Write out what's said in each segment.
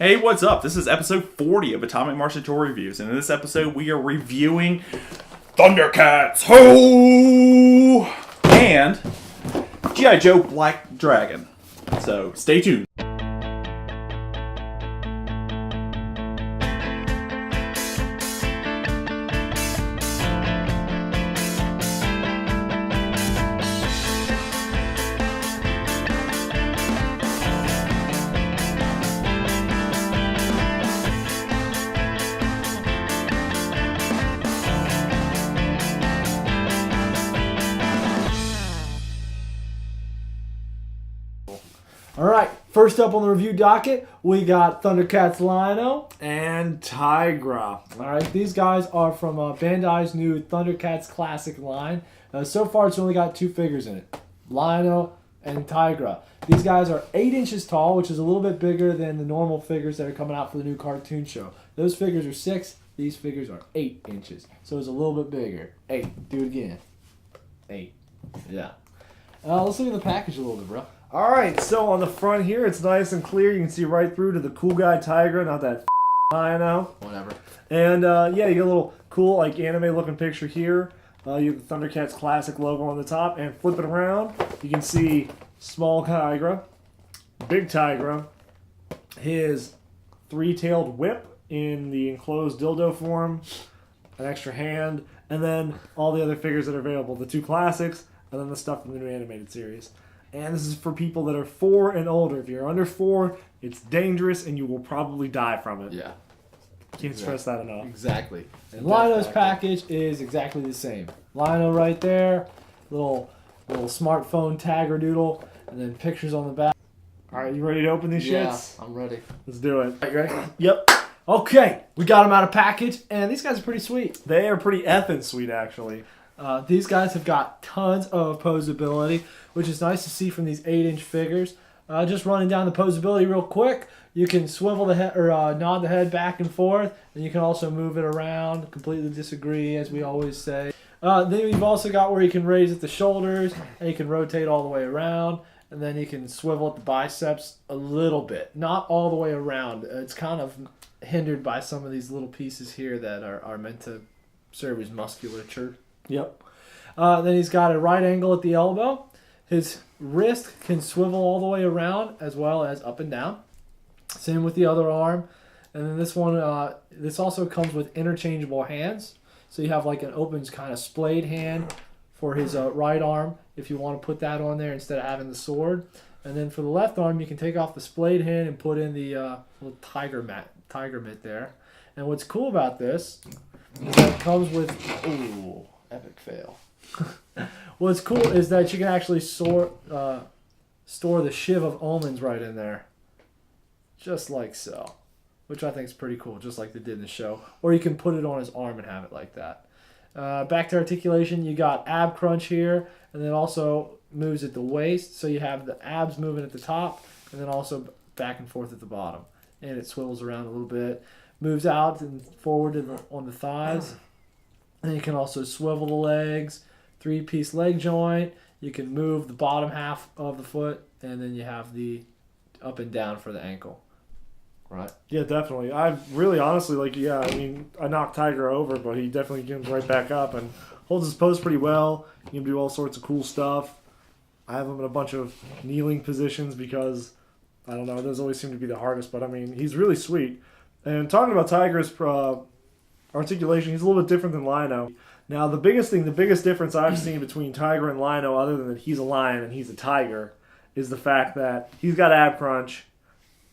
Hey, what's up? This is episode 40 of Atomic Martian Toy Reviews, and in this episode we are reviewing Thundercats, ho! And G.I. Joe Black Dragon. So, stay tuned. Alright, first up on the review docket, we got Thundercats Lino and Tygra. Alright, these guys are from BanDai's new Thundercats Classic line. So far, it's only got two figures in it, Lino and Tygra. These guys are 8 inches tall, which is a little bit bigger than the normal figures that are coming out for the new cartoon show. Those figures are 6, these figures are 8 inches. So it's a little bit bigger. 8, do it again. 8, yeah. Let's look at the package a little bit, bro. Alright, so on the front here, it's nice and clear. You can see right through to the cool guy Tygra, not that Lino. Whatever. And yeah, you get a little cool, like, anime looking picture here. You have the Thundercats Classic logo on the top, and flip it around, you can see small Tygra, big Tygra, his 3-tailed whip in the enclosed dildo form, an extra hand, and then all the other figures that are available, the 2 classics, and then the stuff from the new animated series. And this is for people that are 4 and older. If you're under 4, it's dangerous and you will probably die from it. Yeah. Can't stress that enough. Exactly. And Lino's package is exactly the same. Lino right there, little smartphone tagger doodle, and then pictures on the back. Alright, you ready to open these shits? Yeah, I'm ready. Let's do it. You ready? Yep. Okay, we got them out of package, and these guys are pretty sweet. They are pretty effing sweet, actually. These guys have got tons of posability, which is nice to see from these 8-inch figures. Just running down the posability real quick, you can swivel the head or nod the head back and forth, and you can also move it around. Completely disagree, as we always say. Then you've also got where you can raise at the shoulders, and you can rotate all the way around, and then you can swivel at the biceps a little bit, not all the way around. It's kind of hindered by some of these little pieces here that are meant to serve as musculature. Yep. Then he's got a right angle at the elbow. His wrist can swivel all the way around as well as up and down. Same with the other arm. And then this one, this also comes with interchangeable hands. So you have like an open kind of splayed hand for his right arm if you want to put that on there instead of having the sword. And then for the left arm, you can take off the splayed hand and put in the little tiger mitt there. And what's cool about this is that it comes with... Ooh, epic fail. What's cool is that you can actually store the Shiv of Omens right in there. Just like so. Which I think is pretty cool, just like they did in the show. Or you can put it on his arm and have it like that. Back to articulation, you got ab crunch here, and then also moves at the waist. So you have the abs moving at the top, and then also back and forth at the bottom. And it swivels around a little bit. Moves out and forward on the thighs. And you can also swivel the legs, 3-piece leg joint. You can move the bottom half of the foot, and then you have the up and down for the ankle. Right? Yeah, definitely. I really, honestly, I mean, I knocked Tygra over, but he definitely comes right back up and holds his pose pretty well. He can do all sorts of cool stuff. I have him in a bunch of kneeling positions because, I don't know, those always seem to be the hardest, but I mean, he's really sweet. And talking about Tygra's articulation, he's a little bit different than Lino. Now, the biggest difference I've seen between Tygra and Lino, other than that he's a lion and he's a tiger, is the fact that he's got ab crunch,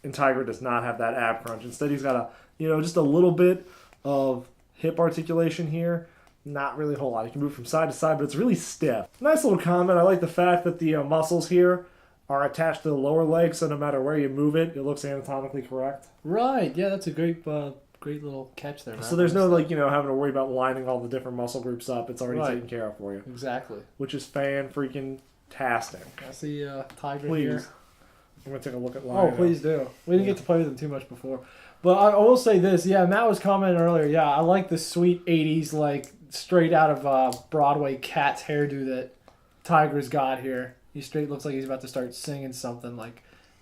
and Tygra does not have that ab crunch. Instead, he's got just a little bit of hip articulation here. Not really a whole lot. You can move from side to side, but it's really stiff. Nice little comment. I like the fact that the muscles here are attached to the lower leg, so no matter where you move it, it looks anatomically correct. Right. Yeah, that's a great little catch there, man. So there's no having to worry about lining all the different muscle groups up. It's already taken care of for you. Exactly. Which is fan-freaking-tastic. I see Tygra Please. here. I'm going to take a look at Lino. Oh, please do. We didn't get to play with them too much before. But I will say this. Yeah, Matt was commenting earlier. Yeah, I like the sweet 80s, straight out of Broadway Cats hairdo that Tygra's got here. He straight looks like he's about to start singing something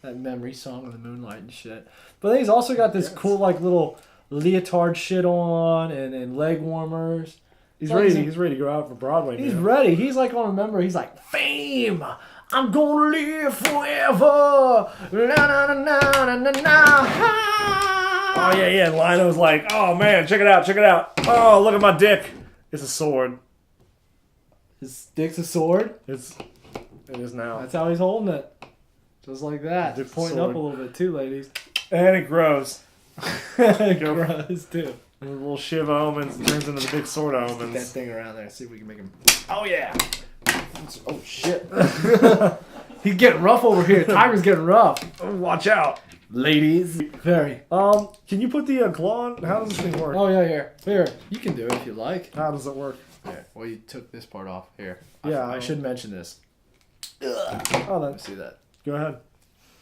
That memory song of the moonlight and shit. But then he's also got this cool like little leotard shit on and leg warmers. He's ready. He's ready to go out for Broadway. He's ready. He's like on a member. He's like, fame. I'm gonna live forever. Na na na na na na. Oh yeah. And Lino's like, oh man, check it out. Oh, look at my dick. It's a sword. His dick's a sword. It is now. That's how he's holding it. Just like that. Dick's a Pointing sword. up a little bit too, ladies. And it grows. It grows too. And the little Shiv omens turns into the big sword Get that omens. thing around there. See if we can make him. Oh yeah. Oh shit. He's getting rough over here. Tygra's getting rough. Oh, watch out, ladies. Very. Can you put the claw on? How does this thing work? Oh yeah, here. You can do it if you like. How does it work? Here. Well, you took this part off. Here. Yeah, I should mention this. Oh, then See that? go ahead.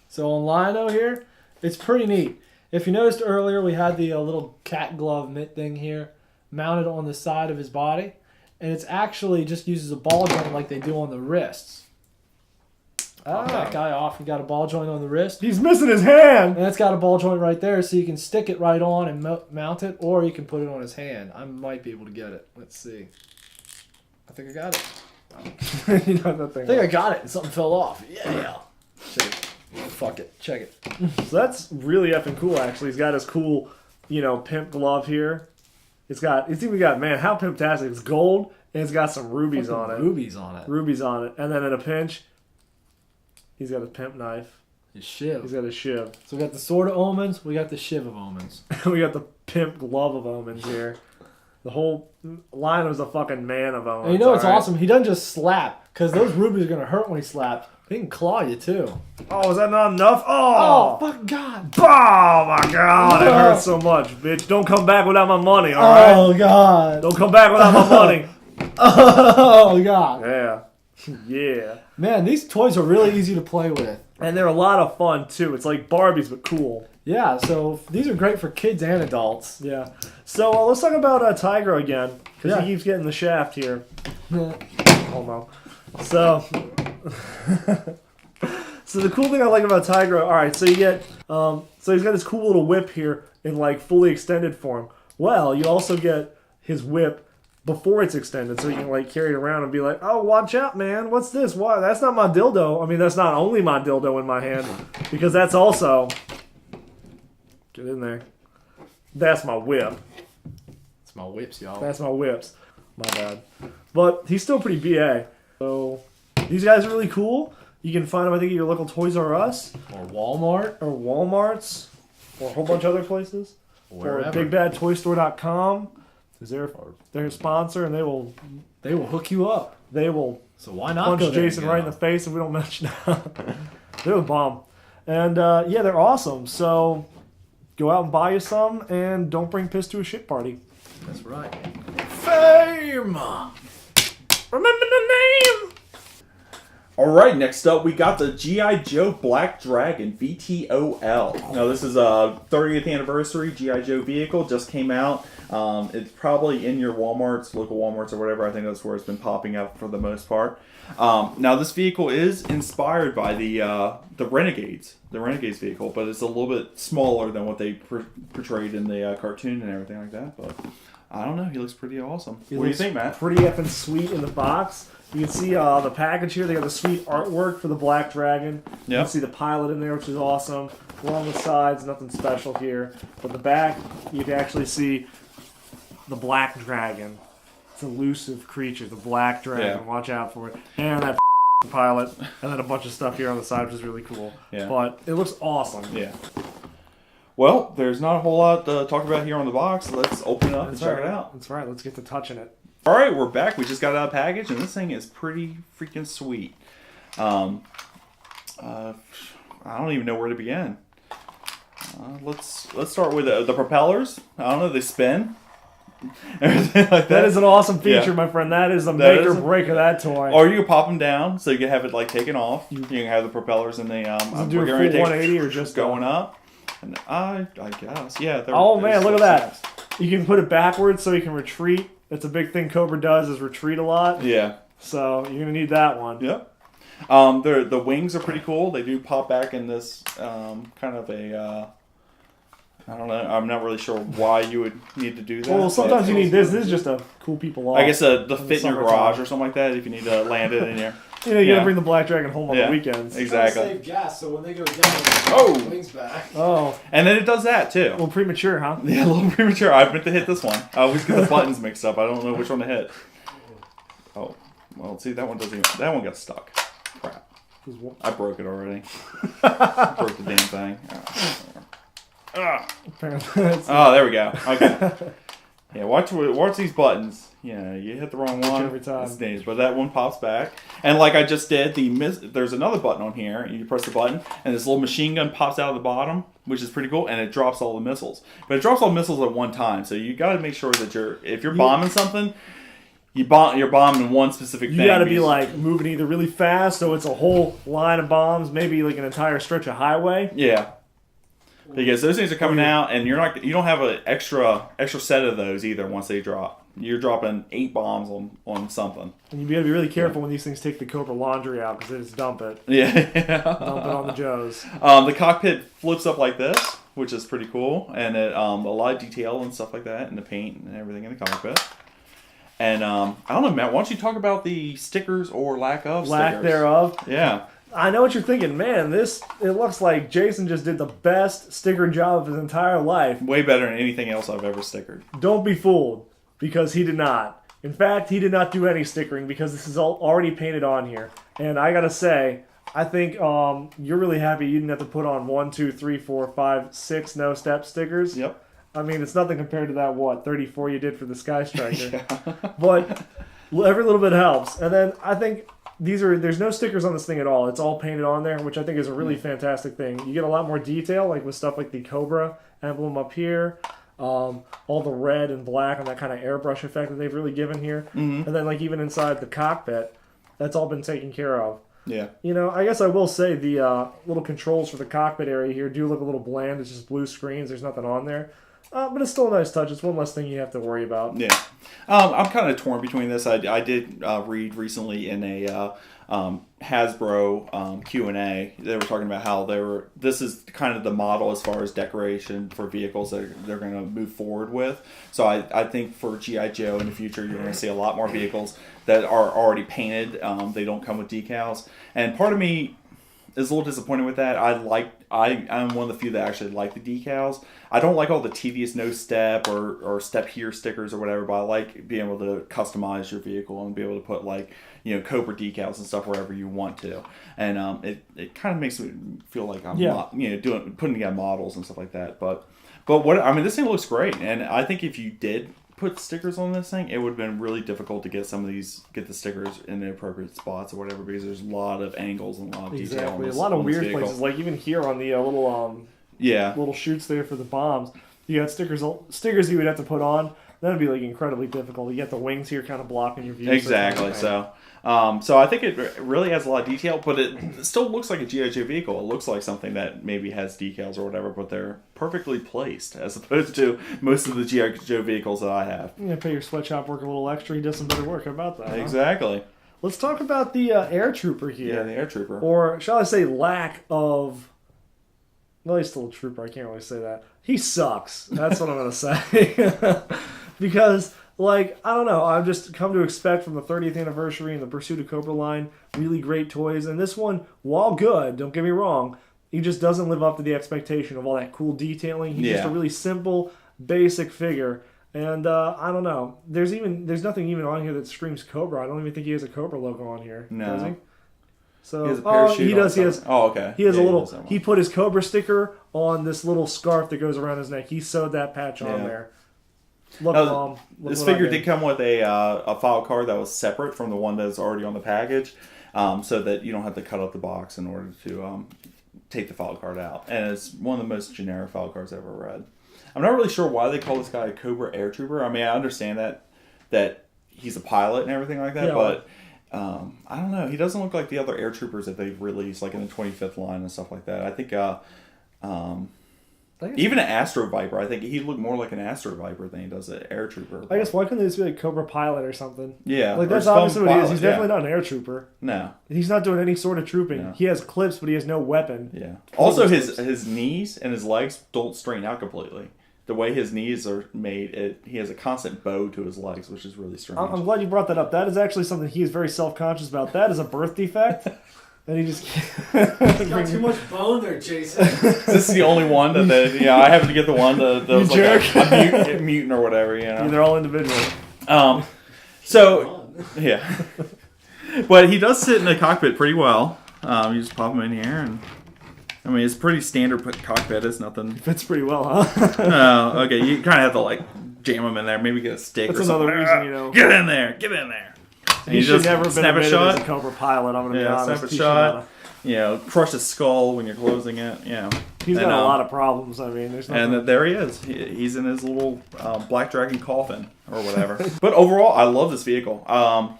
So on Lino here, it's pretty neat. If you noticed earlier, we had the little cat glove mitt thing here mounted on the side of his body. And it's actually just uses a ball joint like they do on the wrists. Pop that guy off. You got a ball joint on the wrist. He's missing his hand. And it's got a ball joint right there, so you can stick it right on and mount it, or you can put it on his hand. I might be able to get it. Let's see. I think I got it. You know that thing. I think I got it. Something fell off. Yeah. Check it. Fuck it. Check it. So that's really effing cool, actually. He's got his cool, pimp glove here. It's even got, man, how pimptastic. It's gold, and it's got some rubies on it. Rubies on it. Rubies on it. And then in a pinch, he's got a pimp knife. His shiv. He's got a shiv. So we got the sword of omens. We got the shiv of omens. We got the pimp glove of omens here. The whole line was a fucking man of omens. And you know what's awesome? He doesn't just slap, because those rubies are going to hurt when he slaps. He can claw you, too. Oh, is that not enough? Oh, fuck God. Oh, my God. It hurts so much, bitch. Don't come back without my money, all right? Oh, God. Don't come back without my money. Oh, God. Yeah. Yeah. Man, these toys are really easy to play with. And they're a lot of fun, too. It's like Barbies, but cool. Yeah, so these are great for kids and adults. Yeah. So let's talk about Tygra again, because Yeah. he keeps getting the shaft here. Oh, no. So... So the cool thing I like about Tygra, alright, so you get, so he's got this cool little whip here in like fully extended form. Well, you also get his whip before it's extended, so you can like carry it around and be like, oh, watch out, man, what's this? Why? That's not my dildo. I mean, that's not only my dildo in my hand, because that's also, get in there, that's my whip. It's my whips, y'all. That's my whips. My bad. But he's still pretty BA. So these guys are really cool. You can find them, I think, at your local Toys R Us. Or Walmart. Or Walmarts. Or a whole bunch of other places. Wherever. Or BigBadToyStore.com. Because they're a sponsor, and they will hook you up. They will So why not punch go there Jason and right get in the face if we don't mention that. They're a bomb. And, yeah, they're awesome. So go out and buy you some, and don't bring piss to a shit party. That's right. Fame! Remember the name! Alright, next up we got the G.I. Joe Black Dragon VTOL. Now this is a 30th anniversary G.I. Joe vehicle, just came out. It's probably in your Walmarts, local Walmarts or whatever. I think that's where it's been popping up for the most part. Now this vehicle is inspired by the Renegades vehicle, but it's a little bit smaller than what they portrayed in the cartoon and everything like that. But I don't know, he looks pretty awesome. What do you think, Matt? Pretty effing sweet in the box. You can see the package here. They got the sweet artwork for the Black Dragon. You can see the pilot in there, which is awesome. Along the sides, nothing special here. But the back, you can actually see the Black Dragon. It's an elusive creature, the Black Dragon. Yeah. Watch out for it. And that pilot. And then a bunch of stuff here on the side, which is really cool. Yeah. But it looks awesome. Yeah. Well, there's not a whole lot to talk about here on the box. Let's open it up and check it out. That's right. Let's get to touching it. Alright, we're back. We just got out of the package, and this thing is pretty freaking sweet. I don't even know where to begin. Let's start with the propellers. I don't know, they spin. Everything like that. That is an awesome feature, Yeah. my friend. That is the That make or is a- break of that toy. Or you can pop them down, so you can have it like taken off. You can have the propellers and the do a full 180 or just going up. And I guess, yeah. Oh man, look at that! You can put it backwards so you can retreat. That's a big thing Cobra does, is retreat a lot. Yeah. So you're gonna need that one. Yep. The wings are pretty cool. They do pop back in this kind of a. I don't know. I'm not really sure why you would need to do that. Well, sometimes you need this. This is just to cool people off. I guess the in fit in your garage or something like that if you need to land it in your. You gotta bring the Black Dragon home on the weekends. Exactly. Save gas, so when they go down, the wings back. Oh. And then it does that too. A little premature, huh? Yeah, a little premature. I meant to hit this one. I always get the buttons mixed up. I don't know which one to hit. Oh, well, see, that one doesn't even. That one got stuck. Crap. I broke it already. Broke the damn thing. Oh, there we go. Okay. Yeah, watch these buttons. Yeah, you hit the wrong one every time. It's dangerous, but that one pops back. And like I just did, there's another button on here. And you press the button, and this little machine gun pops out of the bottom, which is pretty cool, and it drops all the missiles. But it drops all the missiles at one time, so you got to make sure that if you're bombing something, you're bombing one specific thing. You got to be like moving either really fast, so it's a whole line of bombs, maybe like an entire stretch of highway. Yeah. Because those things are coming out, and you don't have an extra set of those either. Once they drop, you're dropping 8 bombs on something. And you got to be really careful when these things take the Cobra laundry out, because they just dump it. Yeah, Dump it on the Joes. The cockpit flips up like this, which is pretty cool, and it a lot of detail and stuff like that, and the paint and everything in the cockpit. And I don't know, Matt. Why don't you talk about the stickers or lack stickers? Thereof. Yeah. I know what you're thinking, man. It looks like Jason just did the best sticker job of his entire life. Way better than anything else I've ever stickered. Don't be fooled, because he did not. In fact, he did not do any stickering because this is all already painted on here. And I gotta say, I think you're really happy you didn't have to put on 1, 2, 3, 4, 5, 6 no-step stickers. Yep. I mean, it's nothing compared to that 34 you did for the Sky Striker. Yeah. But every little bit helps. And then I think there's no stickers on this thing at all. It's all painted on there, which I think is a really fantastic thing. You get a lot more detail, like with stuff like the Cobra emblem up here, all the red and black and that kind of airbrush effect that they've really given here. Mm-hmm. And then like even inside the cockpit, that's all been taken care of. Yeah. You know, I guess I will say the little controls for the cockpit area here do look a little bland. It's just blue screens. There's nothing on there. But it's still a nice touch. It's one less thing you have to worry about. Yeah. I'm kind of torn between this. I did read recently in a Hasbro Q&A. They were talking about how this is kind of the model as far as decoration for vehicles that they're going to move forward with. So I think for G.I. Joe in the future, you're going to see a lot more vehicles that are already painted. They don't come with decals. And part of me is a little disappointed with that. I'm one of the few that actually like the decals. I don't like all the tedious no step or step here stickers or whatever, but I like being able to customize your vehicle and be able to put Cobra decals and stuff wherever you want to. And it kind of makes me feel like I'm putting together models and stuff like that. But this thing looks great, and I think if you did put stickers on this thing, it would have been really difficult to get the stickers in the appropriate spots or whatever, because there's a lot of angles and a lot of detail. Exactly, a lot of weird places, like even here on the little chutes there for the bombs. You got stickers you would have to put on. That'd be incredibly difficult. You got the wings here kind of blocking your view. Exactly. So I think it really has a lot of detail, but it still looks like a G.I. Joe vehicle. It looks like something that maybe has decals or whatever, but they're perfectly placed as opposed to most of the G.I. Joe vehicles that I have. You're going to pay your sweatshop work a little extra. He does some better work. How about that? Exactly. Huh? Let's talk about the Air Trooper here. Yeah, the Air Trooper. Or shall I say lack of... Well, he's still a trooper. I can't really say that. He sucks. That's what I'm going to say. Because... I don't know, I've just come to expect from the 30th anniversary and the Pursuit of Cobra line really great toys. And this one, while good, don't get me wrong, he just doesn't live up to the expectation of all that cool detailing. He's just a really simple, basic figure. And I don't know, there's nothing even on here that screams Cobra. I don't even think he has a Cobra logo on here. No. Does he? So, he has a parachute he does. He has. Oh, okay. He has a little. He put his Cobra sticker on this little scarf that goes around his neck. He sewed that patch on there. Look, Mom. This figure did come with a file card that was separate from the one that's already on the package, so that you don't have to cut out the box in order to take the file card out. And it's one of the most generic file cards I've ever read. I'm not really sure why they call this guy a Cobra Air Trooper. I mean, I understand that he's a pilot and everything like that, but I don't know. He doesn't look like the other Air Troopers that they've released, like in the 25th line and stuff like that. I think Even an Astro Viper, I think he looked more like an Astro Viper than he does an Air Trooper. I guess why couldn't this be like Cobra Pilot or something? Yeah. Like that's obviously what he is. He's definitely not an Air Trooper. No. He's not doing any sort of trooping. No. He has clips, but he has no weapon. Yeah. Also, his knees and his legs don't straighten out completely. The way his knees are made, he has a constant bow to his legs, which is really strange. I'm glad you brought that up. That is actually something he is very self-conscious about. That is a birth defect. And he just He's got too much bone there, Jason. This is the only one that I happened to get the one that was like a mutant or whatever, you know. They're all individual. So yeah, but he does sit in the cockpit pretty well. You just pop him in here, and I mean it's pretty standard cockpit. It's nothing. Fits pretty well, huh? Okay, you kind of have to like jam him in there. Maybe get a stick. That's or something. another reason, you know. Get in there. Get in there. And He should never have been snap a admitted shot. as a Cobra Pilot, I'm going to be honest. Snap a shot. You know, crush his skull when you're closing it. You know, he's got a lot of problems. I mean, there's nothing. And there he is. He's in his little Black Dragon coffin or whatever. But overall, I love this vehicle. I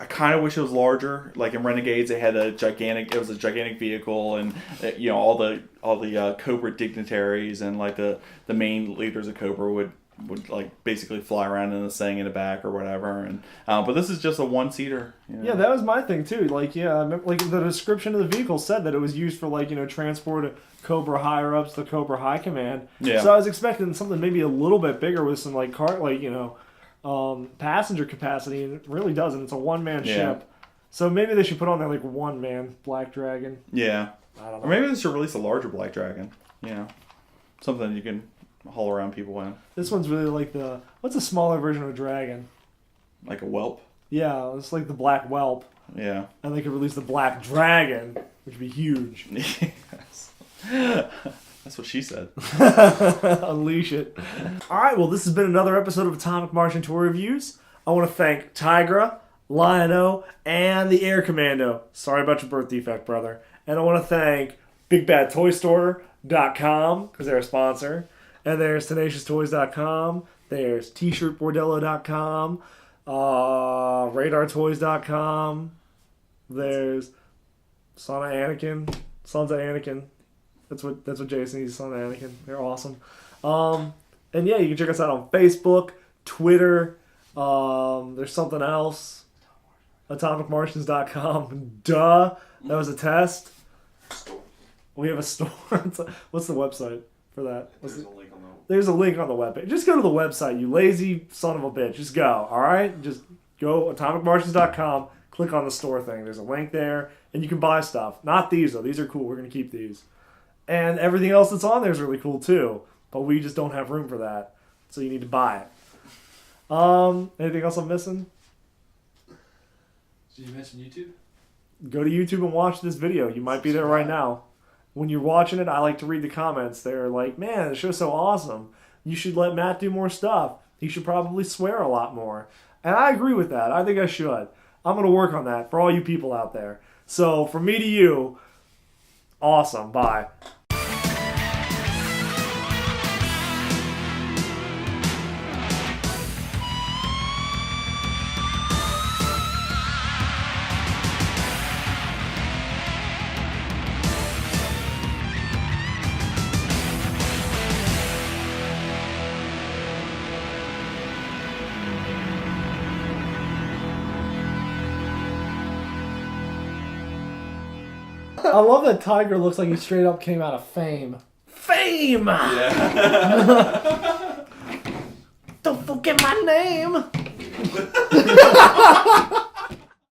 kind of wish it was larger. Like in Renegades, it had It was a gigantic vehicle, and you know all the Cobra dignitaries and like the main leaders of Cobra would like basically fly around in this thing in the back or whatever, and but this is just a one-seater. You know? Yeah, that was my thing too. Like, yeah, I remember, like the description of the vehicle said that it was used for like transport of Cobra higher ups, the Cobra High Command. Yeah. So I was expecting something maybe a little bit bigger with some like passenger capacity, and it really doesn't. It's a one-man ship. So maybe they should put on there like one-man Black Dragon. Yeah. I don't know. Or maybe they should release a larger Black Dragon. You know, something you can haul around people in. This one's really like what's a smaller version of a dragon? Like a whelp. Yeah, it's like the Black Whelp. Yeah. And they could release the Black Dragon, which would be huge. Yes. That's what she said. Unleash it. Alright, well this has been another episode of Atomic Martian Tour Reviews. I want to thank Tygra, Lion-O, and the Air Commando. Sorry about your birth defect, brother. And I want to thank BigBadToyStore.com, because they're a sponsor. And there's TenaciousToys.com. There's TshirtBordello.com. RadarToys.com. There's Sons of Anakin. That's what Jason is, Son of Anakin. They're awesome. And yeah, you can check us out on Facebook, Twitter. There's something else. AtomicMartians.com. Duh. That was a test. We have a store. What's the website for that? There's a link on the webpage. Just go to the website, you lazy son of a bitch. Just go, alright? Just go AtomicMartians.com, click on the store thing. There's a link there, and you can buy stuff. Not these, though. These are cool. We're going to keep these. And everything else that's on there is really cool, too. But we just don't have room for that. So you need to buy it. Anything else I'm missing? Did you mention YouTube? Go to YouTube and watch this video. You might be there right now. When you're watching it, I like to read the comments. They're like, man, the show's so awesome. You should let Matt do more stuff. He should probably swear a lot more. And I agree with that. I think I should. I'm going to work on that for all you people out there. So, from me to you, awesome. Bye. I love that Tygra looks like he straight up came out of Fame. Fame! Yeah. Don't forget my name!